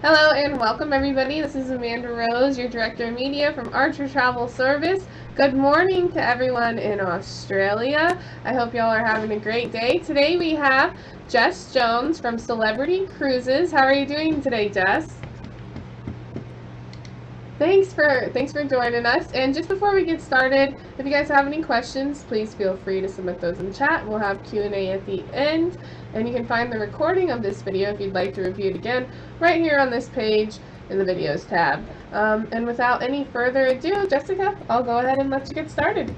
Hello and welcome everybody. This is Amanda Rose, your Director of Media from Archer Travel Service. Good morning to everyone in Australia. I hope y'all are having a great day. Today we have Jess Jones from Celebrity Cruises. How are you doing today, Jess? Thanks for joining us. And just before we get started, if you guys have any questions, please feel free to submit those in chat. We'll have Q&A at the end. And you can find the recording of this video if you'd like to review it again right here on this page in the videos tab. And without any further ado, Jessica, I'll go ahead and let you get started.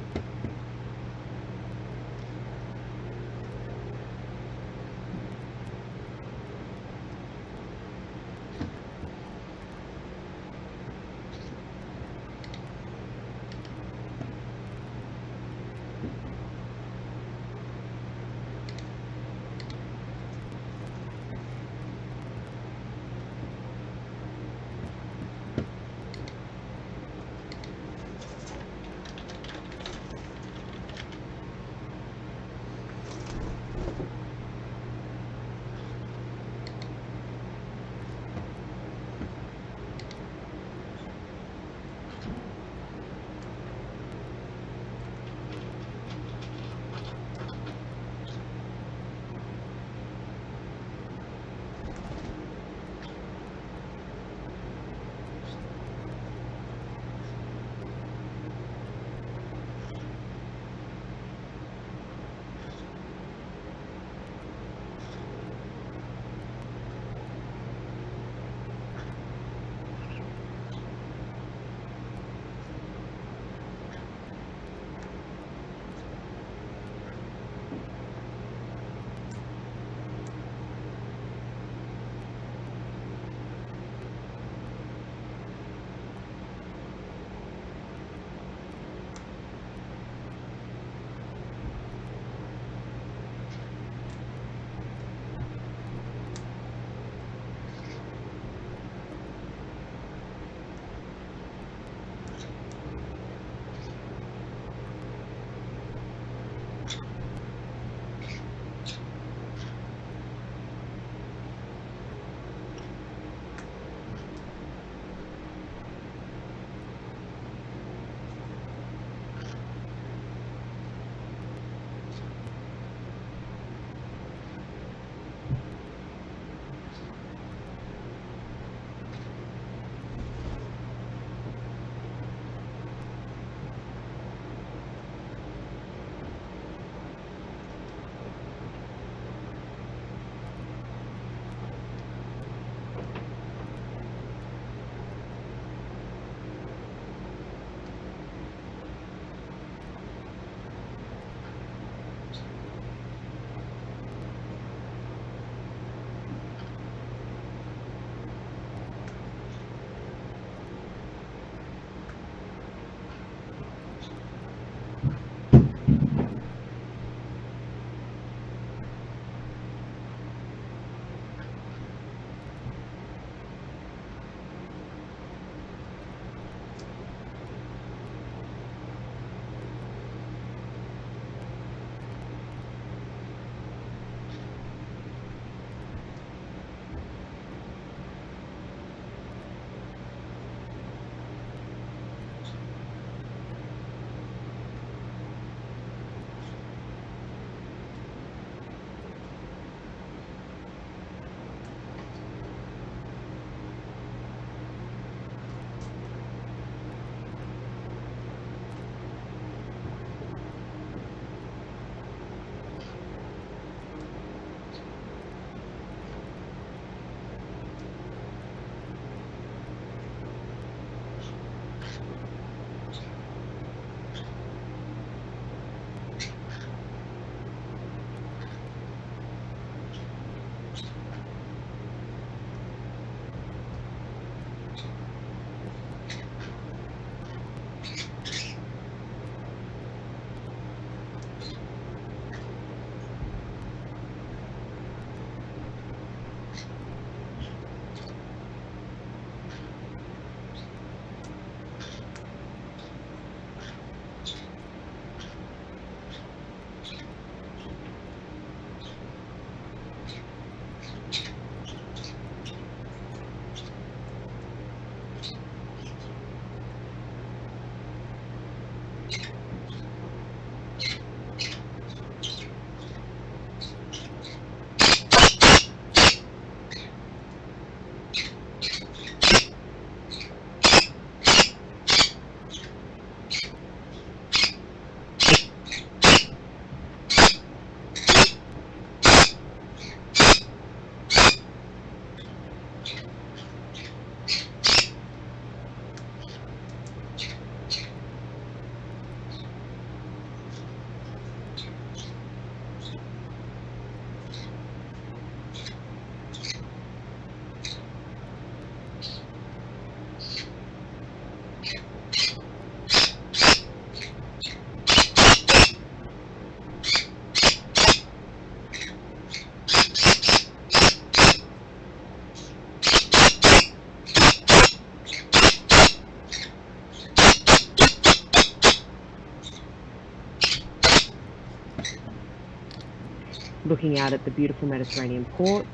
looking out at the beautiful Mediterranean port.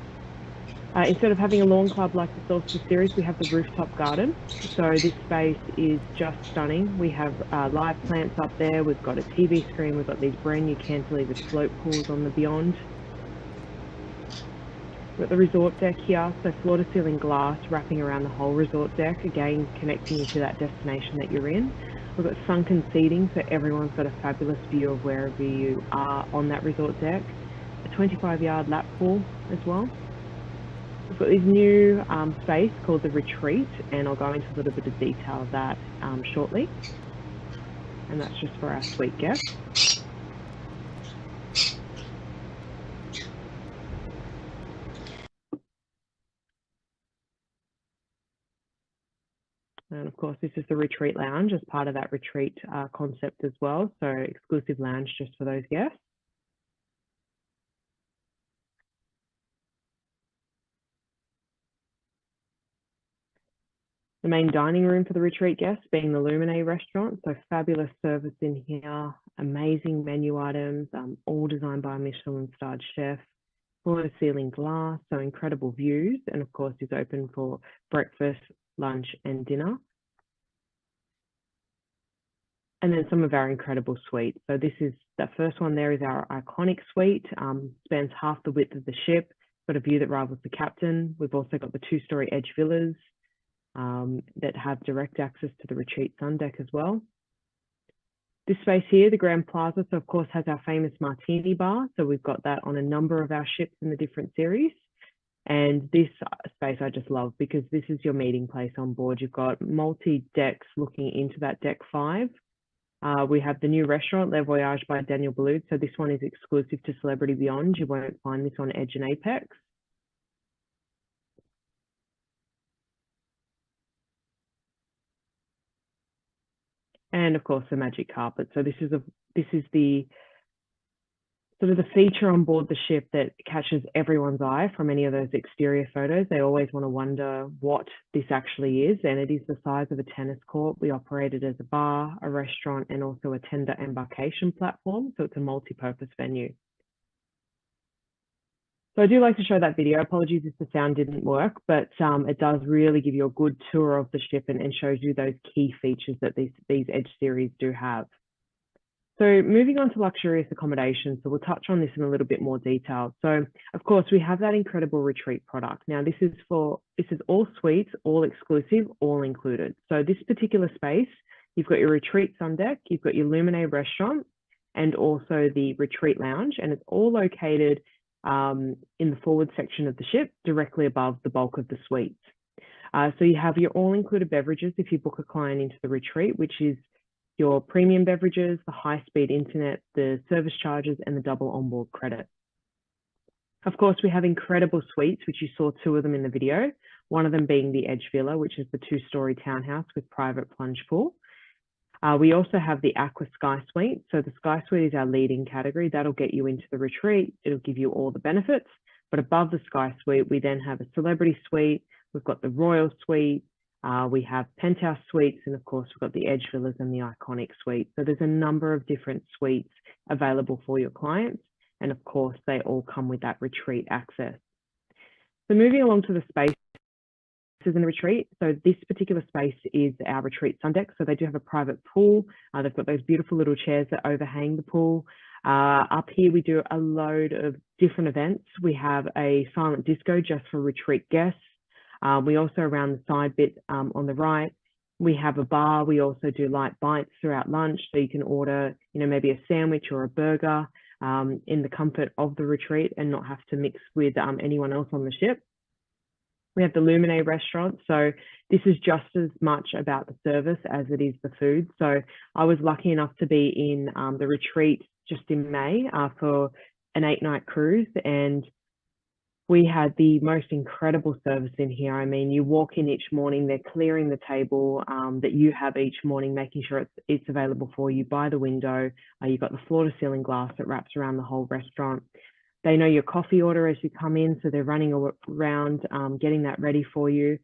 Instead of having a lawn club like the Solstice series, we have the rooftop garden. So this space is just stunning. We have live plants up there. We've got a TV screen. We've got these brand new cantilevered float pools on the beyond. We've got the resort deck here, so floor-to-ceiling glass wrapping around the whole resort deck, again connecting you to that destination that you're in. We've got sunken seating, so everyone's got a fabulous view of wherever you are on that resort deck. A 25-yard lap pool as well. We've got this new space called the Retreat, and I'll go into a little bit of detail of that shortly. And that's just for our suite guests. And of course, this is the Retreat Lounge as part of that retreat concept as well. So exclusive lounge just for those guests. The main dining room for the retreat guests being the Lumine restaurant. So fabulous service in here, amazing menu items, all designed by a Michelin-starred chef. Floor-to-ceiling glass, so incredible views, and of course is open for breakfast, lunch and dinner. And then some of our incredible suites. So this is, the first one there is our iconic suite, spans half the width of the ship, got a view that rivals the Captain. We've also got the 2-story edge villas that have direct access to the retreat SUNDECK as well. This space here, the Grand Plaza, so of course has our famous martini bar. So we've got that on a number of our ships in the different series. And this space I just love because this is your meeting place on board. You've got multi-decks looking into that deck 5. We have the new restaurant, Le Voyage by Daniel Boulud. So this one is exclusive to Celebrity Beyond. You won't find this on Edge and Apex. And of course the magic carpet. So this is the sort of the feature on board the ship that catches everyone's eye from any of those exterior photos. They always want to wonder what this actually is, and it is the size of a tennis court. We operate it as a bar, a restaurant, and also a tender embarkation platform. So it's a multi-purpose venue. So I do like to show that video. Apologies if the sound didn't work, but it does really give you a good tour of the ship and shows you those key features that these Edge series do have. So moving on to luxurious accommodation. So we'll touch on this in a little bit more detail. So of course we have that incredible retreat product. Now this is all suites, all exclusive, all included. So this particular space, you've got your retreat SUNDECK, you've got your Lumine restaurant, and also the retreat lounge, and it's all located in the forward section of the ship, directly above the bulk of the suites. So you have your all-included beverages if you book a client into the retreat, which is your premium beverages, the high-speed internet, the service charges, and the double onboard credit. Of course, we have incredible suites, which you saw 2 of them in the video, one of them being the Edge Villa, which is the 2-story townhouse with private plunge pool. We also have the Aqua Sky Suite. So the Sky Suite is our leading category. That'll get you into the retreat. It'll give you all the benefits. But above the Sky Suite, we then have a Celebrity Suite. We've got the Royal Suite. We have Penthouse Suites. And of course, we've got the Edge Villas and the Iconic Suite. So there's a number of different suites available for your clients. And of course, they all come with that retreat access. So moving along to the space in the retreat. So this particular space is our retreat SUNDECK. So they do have a private pool. They've got those beautiful little chairs that overhang the pool. Up here, we do a load of different events. We have a silent disco just for retreat guests. We also, around the side bit on the right, we have a bar. We also do light bites throughout lunch. So you can order, maybe a sandwich or a burger in the comfort of the retreat and not have to mix with anyone else on the ship. We have the Lumine restaurant. So this is just as much about the service as it is the food. So I was lucky enough to be in the retreat just in May for an 8-night cruise, and we had the most incredible service in here. I mean, you walk in each morning, they're clearing the table that you have each morning, making sure it's available for you by the window. You've got the floor-to-ceiling glass that wraps around the whole restaurant. They know your coffee order as you come in, so they're running around getting that ready for you.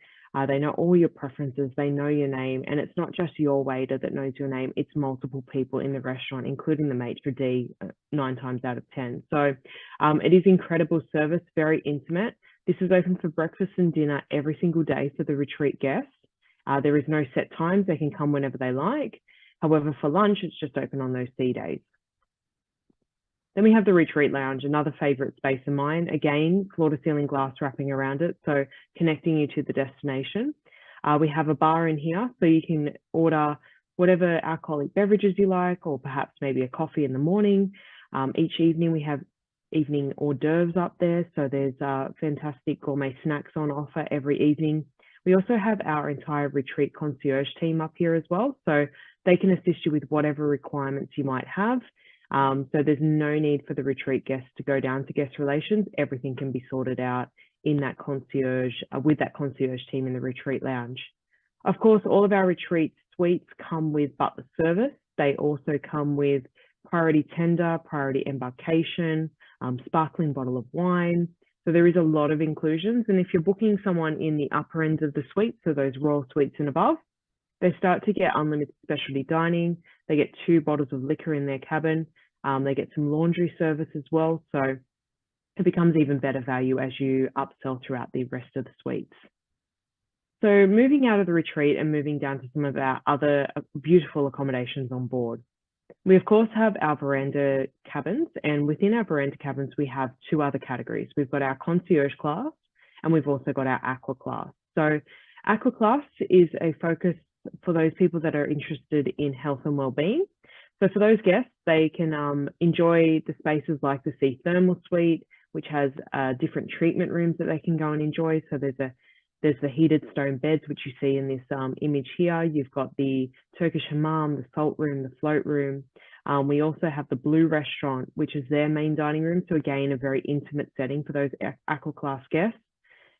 They know all your preferences, they know your name, and it's not just your waiter that knows your name, it's multiple people in the restaurant, including the maitre d' 9 times out of 10. So it is incredible service, very intimate. This is open for breakfast and dinner every single day for the retreat guests. There is no set times, they can come whenever they like. However, for lunch, it's just open on those C days. Then we have the retreat lounge, another favorite space of mine. Again, floor-to-ceiling glass wrapping around it, so connecting you to the destination. We have a bar in here, so you can order whatever alcoholic beverages you like, or perhaps maybe a coffee in the morning. Each evening we have evening hors d'oeuvres up there, so there's fantastic gourmet snacks on offer every evening. We also have our entire retreat concierge team up here as well, so they can assist you with whatever requirements you might have. So there's no need for the retreat guests to go down to guest relations. Everything can be sorted out in that concierge, with that concierge team in the retreat lounge. Of course, all of our retreat suites come with butler service. They also come with priority tender, priority embarkation, sparkling bottle of wine. So there is a lot of inclusions. And if you're booking someone in the upper end of the suite, so those royal suites and above, they start to get unlimited specialty dining. They get 2 bottles of liquor in their cabin. They get some laundry service as well. So it becomes even better value as you upsell throughout the rest of the suites. So moving out of the retreat and moving down to some of our other beautiful accommodations on board. We of course have our veranda cabins, and within our veranda cabins, we have 2 other categories. We've got our concierge class, and we've also got our aqua class. So aqua class is a focus for those people that are interested in health and well-being. So for those guests, they can enjoy the spaces like the sea thermal suite, which has different treatment rooms that they can go and enjoy. So there's the heated stone beds, which you see in this image here. You've got the Turkish hammam, the salt room, the float room. We also have the Blue restaurant, which is their main dining room. So again, a very intimate setting for those aqua class guests.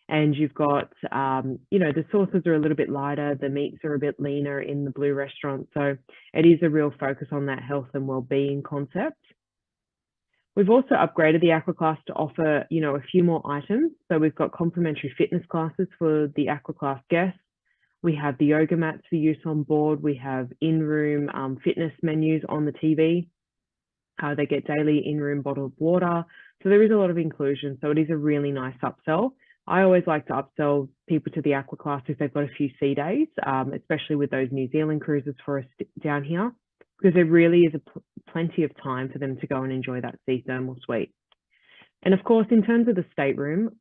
And you've got, the sauces are a little bit lighter, the meats are a bit leaner in the Blue restaurant. So it is a real focus on that health and well-being concept. We've also upgraded the aqua class to offer, a few more items. So we've got complimentary fitness classes for the aqua class guests. We have the yoga mats for use on board. We have in-room fitness menus on the TV. They get daily in-room bottled water. So there is a lot of inclusion. So it is a really nice upsell. I always like to upsell people to the aqua class if they've got a few sea days, especially with those New Zealand cruises for us down here, because there really is plenty of time for them to go and enjoy that sea thermal suite. And of course, in terms of the stateroom,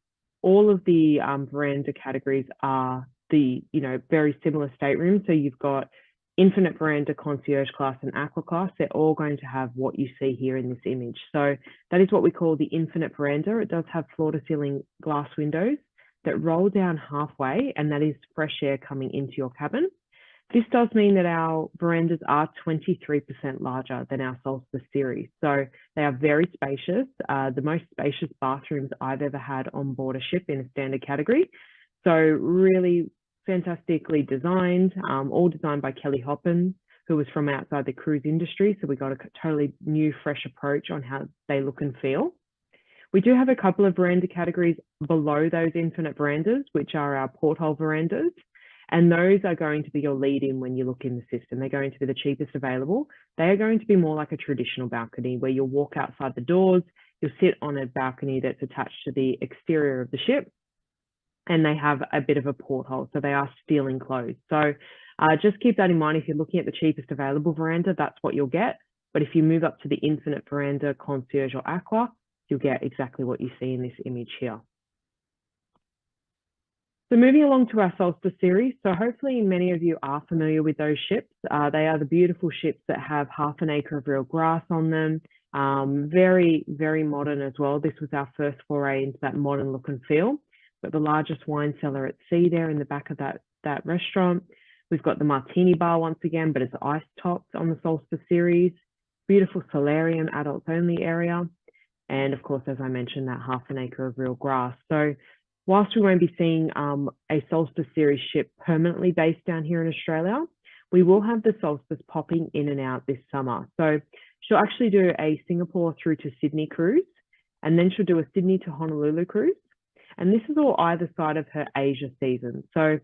all of the veranda categories are the, very similar staterooms. So you've got infinite veranda, concierge class, and aqua class. They're all going to have what you see here in this image. So that is what we call the infinite veranda. It does have floor-to-ceiling glass windows that roll down halfway, and that is fresh air coming into your cabin. This does mean that our verandas are 23% larger than our Solstice series. So they are very spacious, the most spacious bathrooms I've ever had on board a ship in a standard category. So really fantastically designed, all designed by Kelly Hoppen, who was from outside the cruise industry. So we got a totally new, fresh approach on how they look and feel. We do have a couple of veranda categories below those infinite verandas, which are our porthole verandas. And those are going to be your lead-in when you look in the system. They're going to be the cheapest available. They are going to be more like a traditional balcony where you'll walk outside the doors, you'll sit on a balcony that's attached to the exterior of the ship, and they have a bit of a porthole. So they are steel enclosed. So just keep that in mind. If you're looking at the cheapest available veranda, that's what you'll get. But if you move up to the infinite veranda, concierge, or aqua, you'll get exactly what you see in this image here. So moving along to our Solstice series. So hopefully many of you are familiar with those ships. They are the beautiful ships that have half an acre of real grass on them. Very, very modern as well. This was our first foray into that modern look and feel. But the largest wine cellar at sea there in the back of that restaurant. We've got the martini bar once again, but it's ice topped on the Solstice series. Beautiful solarium, adults only area. And of course, as I mentioned, that half an acre of real grass. So whilst we won't be seeing a Solstice series ship permanently based down here in Australia, we will have the Solstice popping in and out this summer. So she'll actually do a Singapore through to Sydney cruise, and then she'll do a Sydney to Honolulu cruise. And this is all either side of her Asia season. So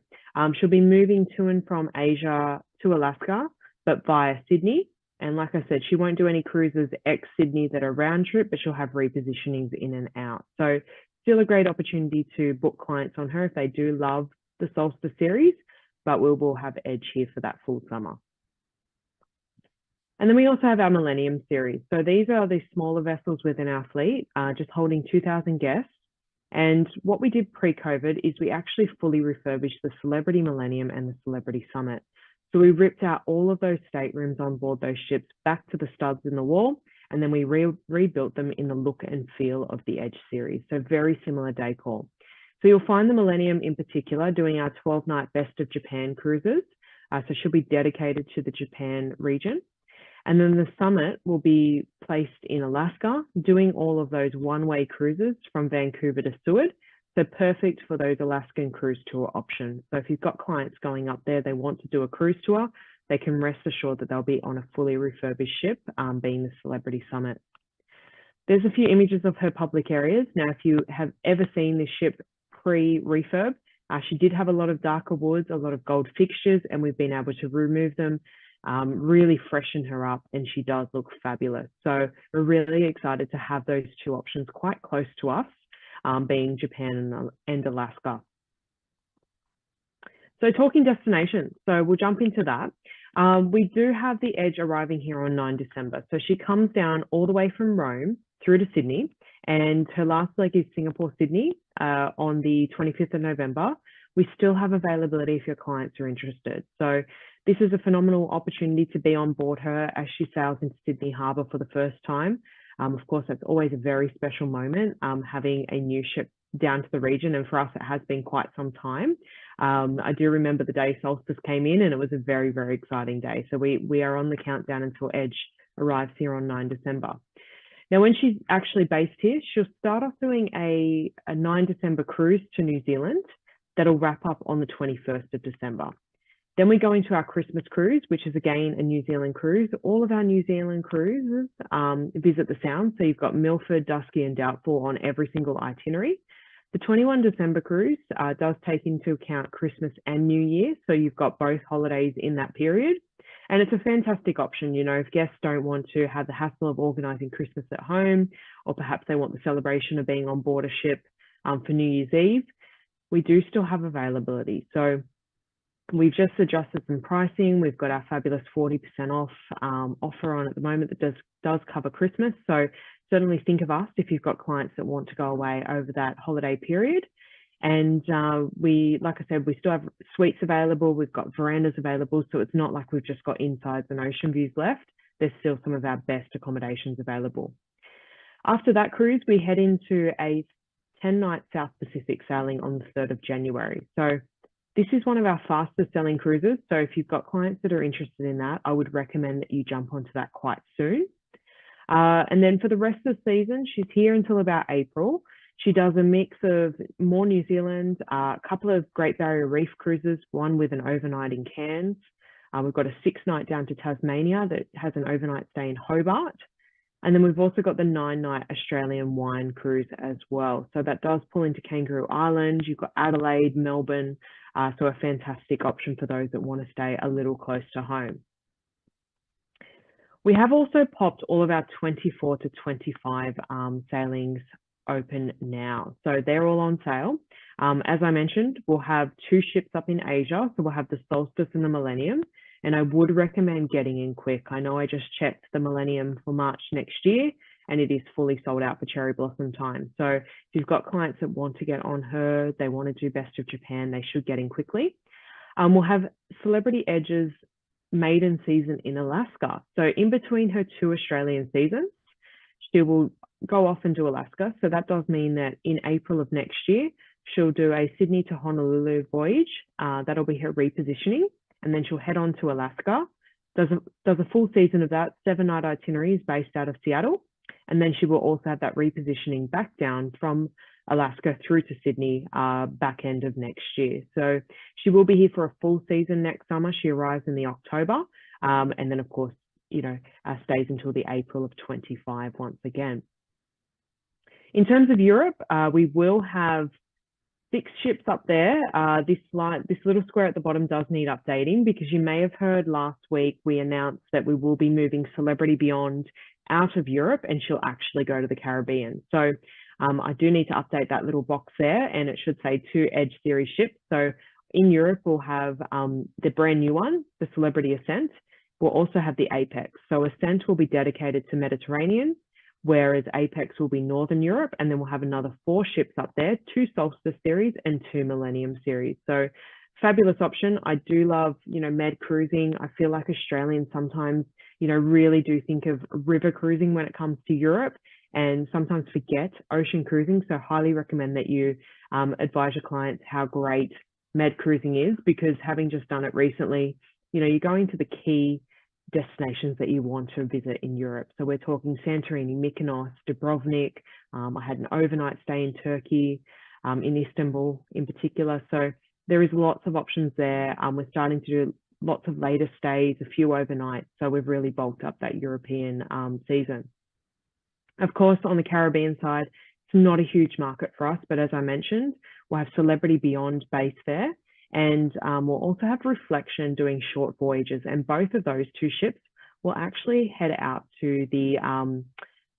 she'll be moving to and from Asia to Alaska, but via Sydney. And like I said, she won't do any cruises ex-Sydney that are round trip, but she'll have repositionings in and out. So still a great opportunity to book clients on her if they do love the Solstice series, but we will have Edge here for that full summer. And then we also have our Millennium series. So these are the smaller vessels within our fleet, just holding 2,000 guests. And what we did pre-COVID is we actually fully refurbished the Celebrity Millennium and the Celebrity Summit. So we ripped out all of those staterooms on board those ships back to the studs in the wall, and then we rebuilt them in the look and feel of the Edge series. So very similar decor. So you'll find the Millennium in particular doing our 12-night Best of Japan cruises. So she'll be dedicated to the Japan region. And then the Summit will be placed in Alaska, doing all of those one-way cruises from Vancouver to Seward. So perfect for those Alaskan cruise tour options. So if you've got clients going up there, they want to do a cruise tour, they can rest assured that they'll be on a fully refurbished ship, being the Celebrity Summit. There's a few images of her public areas. Now, if you have ever seen this ship pre-refurb, she did have a lot of darker woods, a lot of gold fixtures, and we've been able to remove them, really freshen her up, and she does look fabulous. So we're really excited to have those two options quite close to us, being Japan and Alaska. So talking destinations, so we'll jump into that. We do have the Edge arriving here on 9 December. So she comes down all the way from Rome through to Sydney, and her last leg is Singapore, Sydney on the 25th of November. We still have availability if your clients are interested. So this is a phenomenal opportunity to be on board her as she sails into Sydney Harbour for the first time. Of course, that's always a very special moment, having a new ship down to the region. And for us, it has been quite some time. I do remember the day Solstice came in, and it was a very, very exciting day. So we are on the countdown until Edge arrives here on 9 December. Now, when she's actually based here, she'll start off doing a 9 December cruise to New Zealand that'll wrap up on the 21st of December. Then we go into our Christmas cruise, which is again a New Zealand cruise. All of our New Zealand cruises visit the Sound. So you've got Milford, Dusky and Doubtful on every single itinerary. The 21 December cruise does take into account Christmas and New Year. So you've got both holidays in that period. And it's a fantastic option, you know, if guests don't want to have the hassle of organising Christmas at home, or perhaps they want the celebration of being on board a ship for New Year's Eve, we do still have availability. So we've just adjusted some pricing. We've got our fabulous 40% off offer on at the moment that does cover Christmas. So certainly think of us if you've got clients that want to go away over that holiday period. And like I said, we still have suites available. We've got verandas available. So it's not like we've just got insides and ocean views left. There's still some of our best accommodations available. After that cruise, we head into a 10-night South Pacific sailing on the 3rd of January. So this is one of our fastest selling cruises. So if you've got clients that are interested in that, I would recommend that you jump onto that quite soon. And then for the rest of the season, she's here until about April. She does a mix of more New Zealand, a couple of Great Barrier Reef cruises, one with an overnight in Cairns. We've got a 6-night down to Tasmania that has an overnight stay in Hobart. And then we've also got the 9-night Australian wine cruise as well. So that does pull into Kangaroo Island. You've got Adelaide, Melbourne. So a fantastic option for those that want to stay a little close to home. We have also popped all of our 24 to 25 sailings open now. So they're all on sale. As I mentioned, we'll have 2 ships up in Asia. So we'll have the Solstice and the Millennium. And I would recommend getting in quick. I know I just checked the Millennium for March next year, and it is fully sold out for cherry blossom time. So if you've got clients that want to get on her, they want to do Best of Japan, they should get in quickly. We'll have Celebrity Edge's maiden season in Alaska. So in between her 2 Australian seasons, she will go off and do Alaska. So that does mean that in April of next year, she'll do a Sydney to Honolulu voyage. That'll be her repositioning. And then she'll head on to Alaska, does a full season of that, 7-night itineraries based out of Seattle. And then she will also have that repositioning back down from Alaska through to Sydney back end of next year. So she will be here for a full season next summer. She arrives in the October. And then, of course, you know, stays until the April of 25 once again. In terms of Europe, we will have 6 ships up there. This little square at the bottom does need updating, because you may have heard last week we announced that we will be moving Celebrity Beyond out of Europe, and she'll actually go to the Caribbean. So I do need to update that little box there, and it should say 2 Edge series ships. So in Europe, we'll have the brand new one, the Celebrity Ascent. We'll also have the Apex. So Ascent will be dedicated to Mediterranean, whereas Apex will be Northern Europe, and then we'll have another 4 ships up there, 2 Solstice series and 2 Millennium series. So fabulous option. I do love, med cruising. I feel like Australians sometimes, really do think of river cruising when it comes to Europe, and sometimes forget ocean cruising. So highly recommend that you advise your clients how great med cruising is, because having just done it recently, you're going to the key destinations that you want to visit in Europe. So we're talking Santorini, Mykonos, Dubrovnik. I had an overnight stay in Turkey, in Istanbul in particular. So there is lots of options there. We're starting to do lots of later stays, a few overnights. So we've really bulked up that European season. Of course, on the Caribbean side, it's not a huge market for us, but as I mentioned, we'll have Celebrity Beyond base there. And we'll also have Reflection doing short voyages, and both of those 2 ships will actually head out to the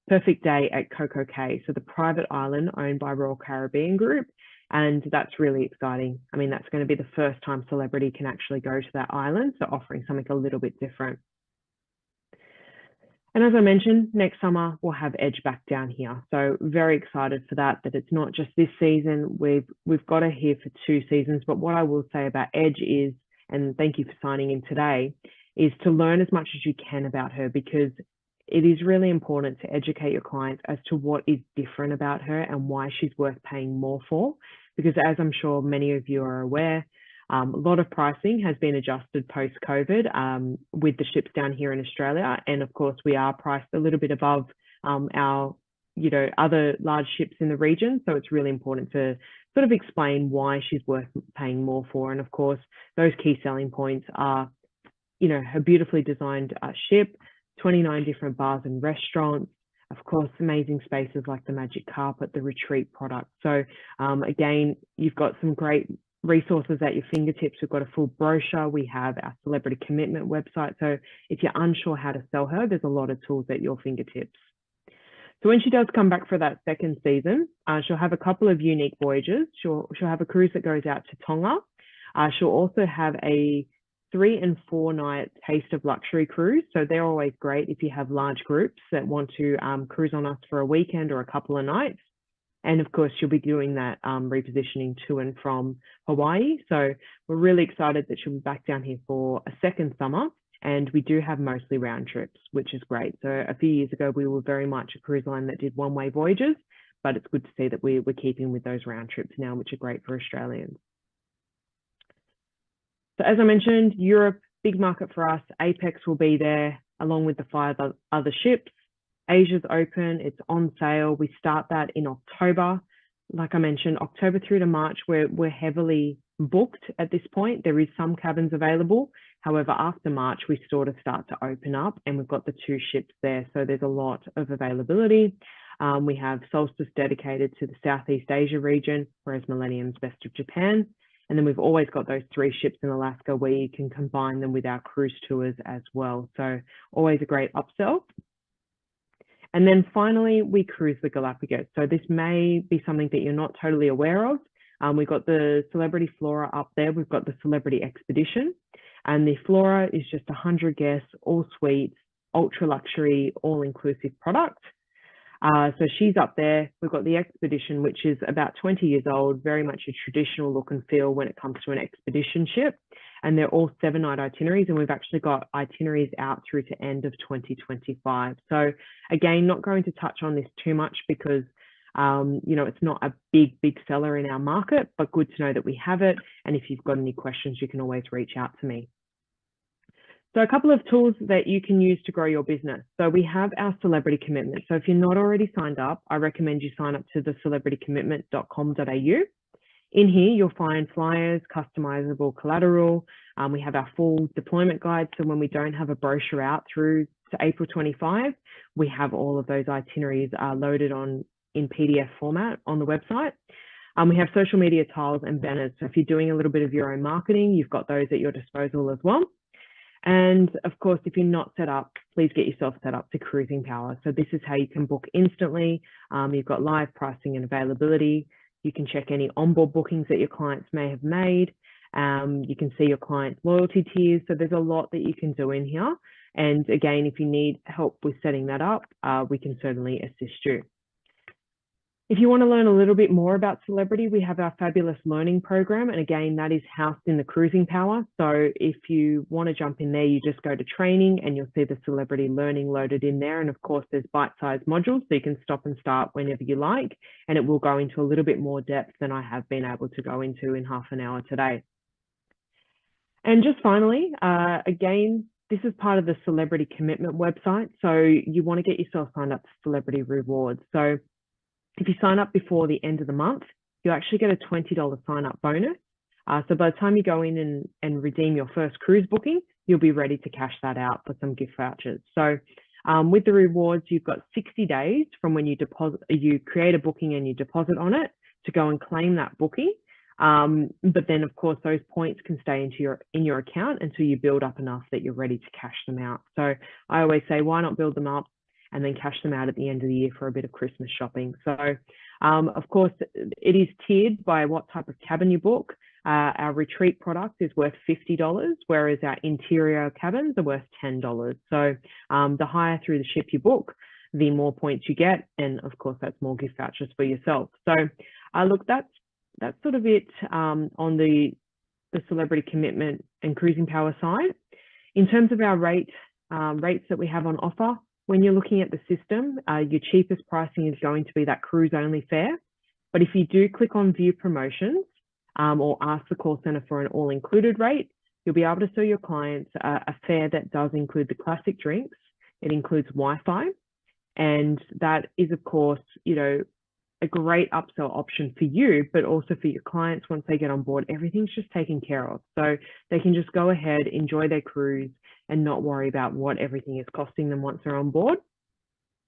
Perfect Day at Coco Cay, so the private island owned by Royal Caribbean Group, and that's really exciting. I mean, that's going to be the first time Celebrity can actually go to that island, so offering something a little bit different. And as I mentioned, next summer we'll have Edge back down here. So very excited for that it's not just this season. We've got her here for 2 seasons. But what I will say about Edge is, and thank you for signing in today, is to learn as much as you can about her, because it is really important to educate your clients as to what is different about her and why she's worth paying more for. Because as I'm sure many of you are aware, a lot of pricing has been adjusted post-COVID with the ships down here in Australia. And of course, we are priced a little bit above our, other large ships in the region. So it's really important to sort of explain why she's worth paying more for. And of course, those key selling points are, her beautifully designed ship, 29 different bars and restaurants, of course, amazing spaces like the Magic Carpet, the retreat product. So again, you've got some great resources at your fingertips. We've got a full brochure. We have our celebrity commitment website. So if you're unsure how to sell her, there's a lot of tools at your fingertips. So when she does come back for that 2nd season, she'll have a couple of unique voyages. She'll have a cruise that goes out to Tonga. She'll also have a 3 and 4 night Taste of Luxury cruise. So they're always great if you have large groups that want to cruise on us for a weekend or a couple of nights. And of course, she'll be doing that repositioning to and from Hawaii. So we're really excited that she'll be back down here for a 2nd summer. And we do have mostly round trips, which is great. So a few years ago, we were very much a cruise line that did one-way voyages, but it's good to see that we're keeping with those round trips now, which are great for Australians. So as I mentioned, Europe, big market for us. Apex will be there along with the 5 other ships. Asia's open, it's on sale. We start that in October. Like I mentioned, October through to March, we're heavily booked at this point. There is some cabins available. However, after March, we sort of start to open up, and we've got the 2 ships there. So there's a lot of availability. We have Solstice dedicated to the Southeast Asia region, whereas Millennium's Best of Japan. And then we've always got those 3 ships in Alaska where you can combine them with our cruise tours as well. So always a great upsell. And then finally, we cruise the Galapagos. So this may be something that you're not totally aware of. We've got the Celebrity Flora up there. We've got the Celebrity Expedition. And the Flora is just 100 guests, all suites, ultra luxury, all-inclusive product. So she's up there. We've got the Expedition, which is about 20 years old, very much a traditional look and feel when it comes to an expedition ship. And they're all 7-night itineraries, and we've actually got itineraries out through to end of 2025. So again, not going to touch on this too much because, it's not a big seller in our market, but good to know that we have it. And if you've got any questions, you can always reach out to me. So a couple of tools that you can use to grow your business. So we have our celebrity commitment. So if you're not already signed up, I recommend you sign up to the celebritycommitment.com.au. In here, you'll find flyers, customizable collateral. We have our full deployment guide. So when we don't have a brochure out through to April 25, we have all of those itineraries loaded in PDF format on the website. We have social media tiles and banners. So if you're doing a little bit of your own marketing, you've got those at your disposal as well. And of course, if you're not set up, please get yourself set up to Cruising Power. So this is how you can book instantly. You've got live pricing and availability. You can check any onboard bookings that your clients may have made. You can see your client loyalty tiers. So there's a lot that you can do in here. And again, if you need help with setting that up, we can certainly assist you. If you want to learn a little bit more about Celebrity, we have our fabulous learning program. And again, that is housed in the Cruising Power. So if you want to jump in there, you just go to training and you'll see the Celebrity learning loaded in there. And of course, there's bite-sized modules, so you can stop and start whenever you like. And it will go into a little bit more depth than I have been able to go into in half an hour today. And just finally, again, this is part of the Celebrity Commitment website. So you want to get yourself signed up to Celebrity Rewards. So if you sign up before the end of the month, you'll actually get a $20 sign-up bonus. So by the time you go in and redeem your first cruise booking, you'll be ready to cash that out for some gift vouchers. So with the rewards, you've got 60 days from when you create a booking and you deposit on it to go and claim that booking. But then, of course, those points can stay in your account until you build up enough that you're ready to cash them out. So I always say, why not build them up and then cash them out at the end of the year for a bit of Christmas shopping. So, of course, it is tiered by what type of cabin you book. Our retreat product is worth $50, whereas our interior cabins are worth $10. So the higher through the ship you book, the more points you get. And of course, that's more gift vouchers for yourself. So look, that's sort of it on the Celebrity Commitment and Cruising Power side. In terms of our rates that we have on offer, when you're looking at the system, your cheapest pricing is going to be that cruise only fare. But if you do click on view promotions or ask the call center for an all included rate, you'll be able to show your clients a fare that does include the classic drinks. It includes Wi-Fi. And that is, of course, a great upsell option for you, but also for your clients. Once they get on board, everything's just taken care of. So they can just go ahead, enjoy their cruise, and not worry about what everything is costing them once they're on board.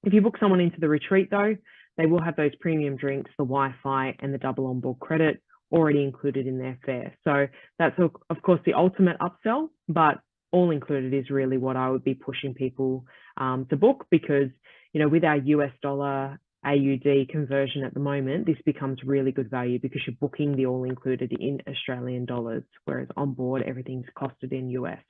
If you book someone into the retreat, though, they will have those premium drinks, the Wi-Fi, and the double onboard credit already included in their fare. So that's, of course, the ultimate upsell, but all included is really what I would be pushing people to book, because, with our US dollar AUD conversion at the moment, this becomes really good value because you're booking the all included in Australian dollars, whereas on board, everything's costed in US.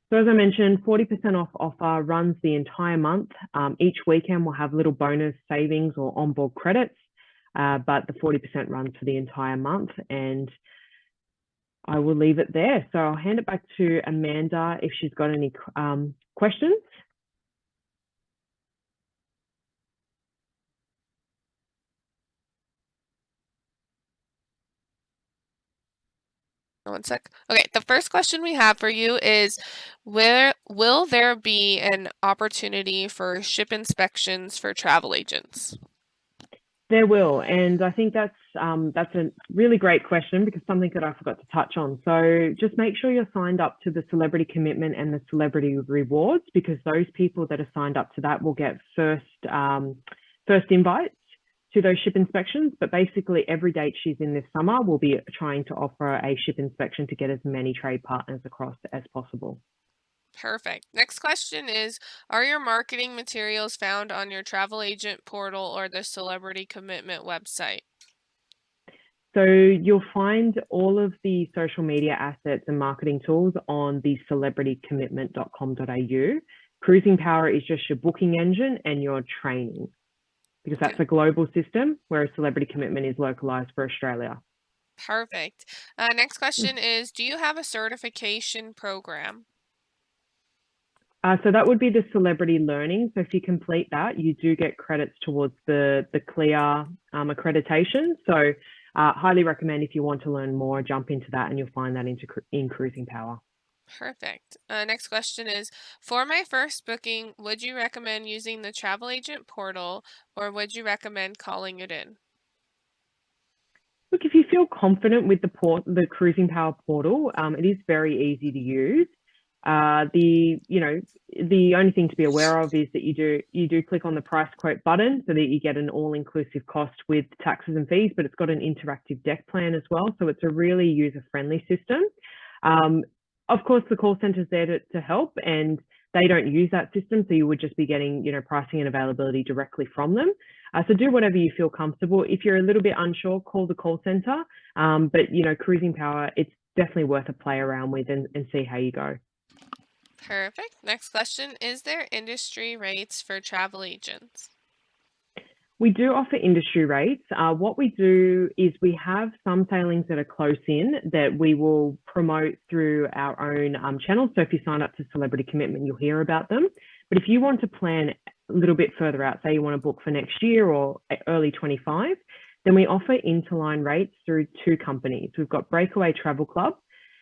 So as I mentioned, 40% off offer runs the entire month. Each weekend we'll have little bonus savings or onboard credits, but the 40% runs for the entire month, and I will leave it there. So I'll hand it back to Amanda if she's got any questions. One sec. Okay, the first question we have for you is, will there be an opportunity for ship inspections for travel agents? There will, and I think that's a really great question, because something that I forgot to touch on. So just make sure you're signed up to the Celebrity Commitment and the Celebrity Rewards, because those people that are signed up to that will get first invites to those ship inspections. But basically every date she's in this summer, we'll be trying to offer a ship inspection to get as many trade partners across as possible. Perfect. Next question is, are your marketing materials found on your travel agent portal or the Celebrity Commitment website? So you'll find all of the social media assets and marketing tools on the celebritycommitment.com.au. Cruising Power is just your booking engine and your training, because that's a global system, whereas Celebrity Commitment is localized for Australia. Perfect. Next question is, do you have a certification program? So that would be the Celebrity Learning. So if you complete that, you do get credits towards the CLIA accreditation. So highly recommend, if you want to learn more, jump into that, and you'll find that in Cruising Power. Perfect. Next question is, for my first booking, would you recommend using the travel agent portal, or would you recommend calling it in? Look, if you feel confident with the Cruising Power portal, it is very easy to use. The only thing to be aware of is that you do click on the price quote button so that you get an all-inclusive cost with taxes and fees, but it's got an interactive deck plan as well. So it's a really user-friendly system. Of course, the call center's there to help, and they don't use that system. So you would just be getting, pricing and availability directly from them. So do whatever you feel comfortable. If you're a little bit unsure, call the call center. But Cruising Power, it's definitely worth a play around with and see how you go. Perfect. Next question. Is there industry rates for travel agents? We do offer industry rates. What we do is we have some sailings that are close in that we will promote through our own channels. So if you sign up to Celebrity Commitment, you'll hear about them. But if you want to plan a little bit further out, say you want to book for next year or early 25, then we offer interline rates through two companies. We've got Breakaway Travel Club,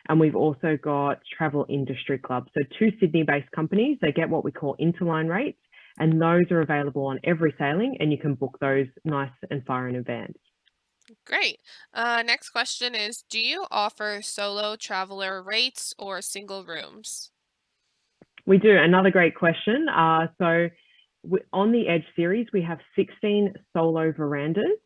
and we've also got Travel Industry Club. So two Sydney-based companies, they get what we call interline rates, and those are available on every sailing, and you can book those nice and far in advance. Great. Next question is, do you offer solo traveler rates or single rooms? We do. Another great question. So on the Edge series, we have 16 solo verandas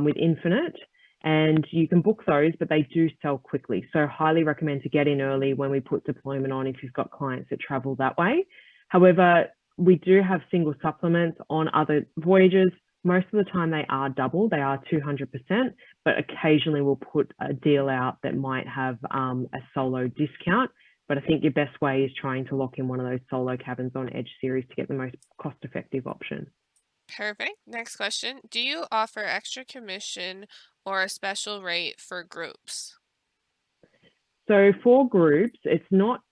with Infinite, and you can book those, but they do sell quickly. So highly recommend to get in early when we put deployment on if you've got clients that travel that way. However, we do have single supplements on other voyages. Most of the time they are double, they are 200%, but occasionally we'll put a deal out that might have a solo discount. But I think your best way is trying to lock in one of those solo cabins on Edge series to get the most cost-effective option. Perfect. Next question. Do you offer extra commission or a special rate for groups? So for groups,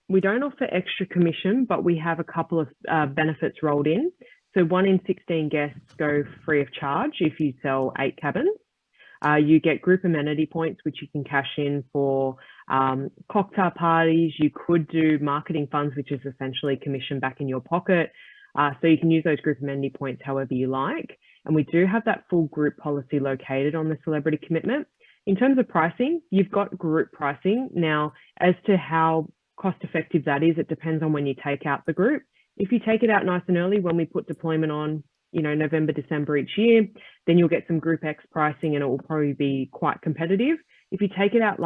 we don't offer extra commission, but we have a couple of benefits rolled in. So 1 in 16 guests go free of charge if you sell 8 cabins. You get group amenity points, which you can cash in for cocktail parties. You could do marketing funds, which is essentially commission back in your pocket. So you can use those group amenity points however you like. And we do have that full group policy located on the Celebrity Commitment. In terms of pricing, you've got group pricing. Now, as to how cost effective that is, it depends on when you take out the group. If you take it out nice and early when we put deployment on, November, December each year, then you'll get some Group X pricing and it will probably be quite competitive. If you take it out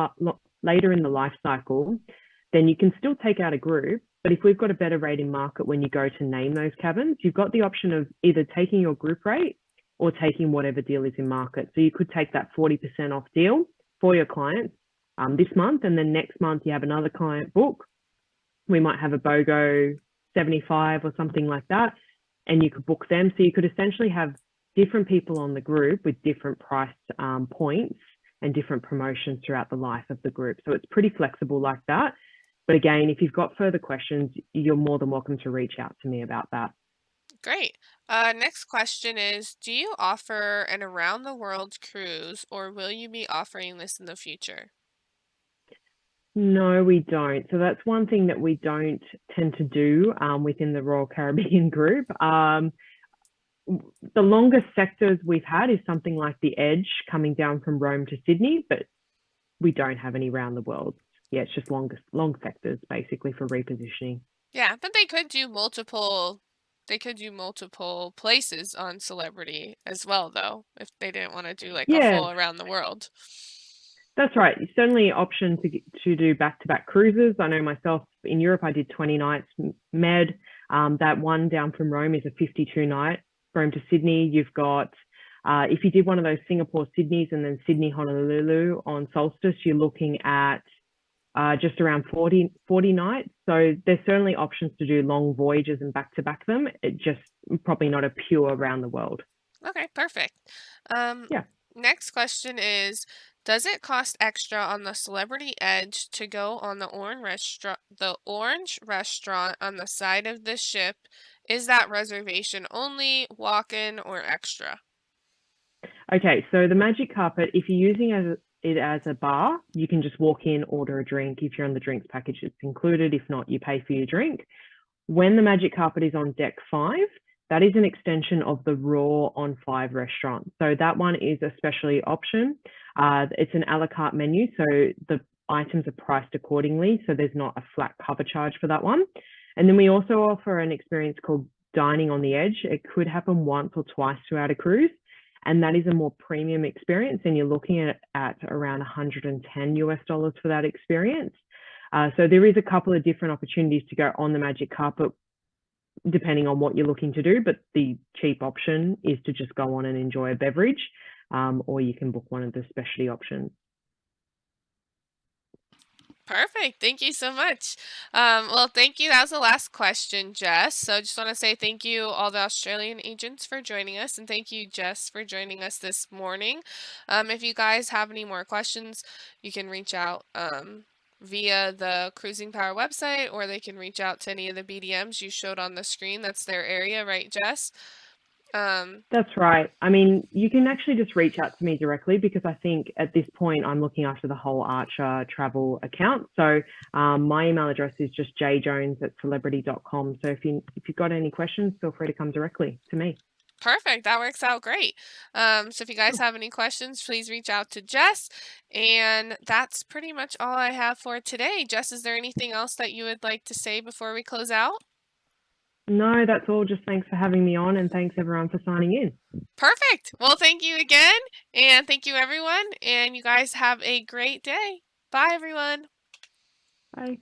later in the life cycle, then you can still take out a group. But if we've got a better rate in market when you go to name those cabins, you've got the option of either taking your group rate or taking whatever deal is in market. So you could take that 40% off deal for your clients this month, and then next month you have another client book. We might have a BOGO 75 or something like that, and you could book them. So you could essentially have different people on the group with different price points and different promotions throughout the life of the group. So it's pretty flexible like that. But again, if you've got further questions, you're more than welcome to reach out to me about that. Great. Next question is, do you offer an around the world cruise, or will you be offering this in the future? No, we don't. So that's one thing that we don't tend to do within the Royal Caribbean group. The longest sectors we've had is something like the Edge coming down from Rome to Sydney, but we don't have any around the world. Yeah, it's just long sectors basically for repositioning. Yeah, but they could do multiple places on Celebrity as well, though, if they didn't want to do like a full around the world. That's right. It's certainly an option to do back-to-back cruises. I know myself in Europe, I did 20 nights Med. That one down from Rome is a 52-night Rome to Sydney. You've got, if you did one of those Singapore Sydneys and then Sydney Honolulu on Solstice, you're looking at just around 40 nights. So there's certainly options to do long voyages and back-to-back them. It just probably not a pure around the world. Okay, perfect. Yeah. Next question is, does it cost extra on the Celebrity Edge to go on the orange restaurant on the side of the ship? Is that reservation only, walk-in, or extra? Okay, so the Magic Carpet, if you're using it as a bar, you can just walk in, order a drink. If you're on the drinks package, it's included. If not, you pay for your drink. When the Magic Carpet is on deck 5, that is an extension of the Raw on 5 restaurant. So that one is a specialty option. It's an a la carte menu. So the items are priced accordingly, so there's not a flat cover charge for that one. And then we also offer an experience called dining on the edge. It could happen once or twice throughout a cruise, and that is a more premium experience, and you're looking at around $110 for that experience. So there is a couple of different opportunities to go on the magic carpet depending on what you're looking to do, but the cheap option is to just go on and enjoy a beverage, or you can book one of the specialty options. Perfect. Thank you so much. Well, thank you. That was the last question, Jess. So I just want to say thank you, all the Australian agents, for joining us. And thank you, Jess, for joining us this morning. If you guys have any more questions, you can reach out via the Cruising Power website, or they can reach out to any of the BDMs you showed on the screen. That's their area, right, Jess? That's right. I mean, you can actually just reach out to me directly, because I think at this point I'm looking after the whole Archer travel account. So my email address is just jjones@celebrity.com. So if you've got any questions, feel free to come directly to me. Perfect. That works out great. So if you guys have any questions, please reach out to Jess. And that's pretty much all I have for today. Jess, is there anything else that you would like to say before we close out? No, that's all. Just thanks for having me on, and thanks everyone for signing in. Perfect. Well, thank you again. And thank you, everyone. And you guys have a great day. Bye, everyone. Bye.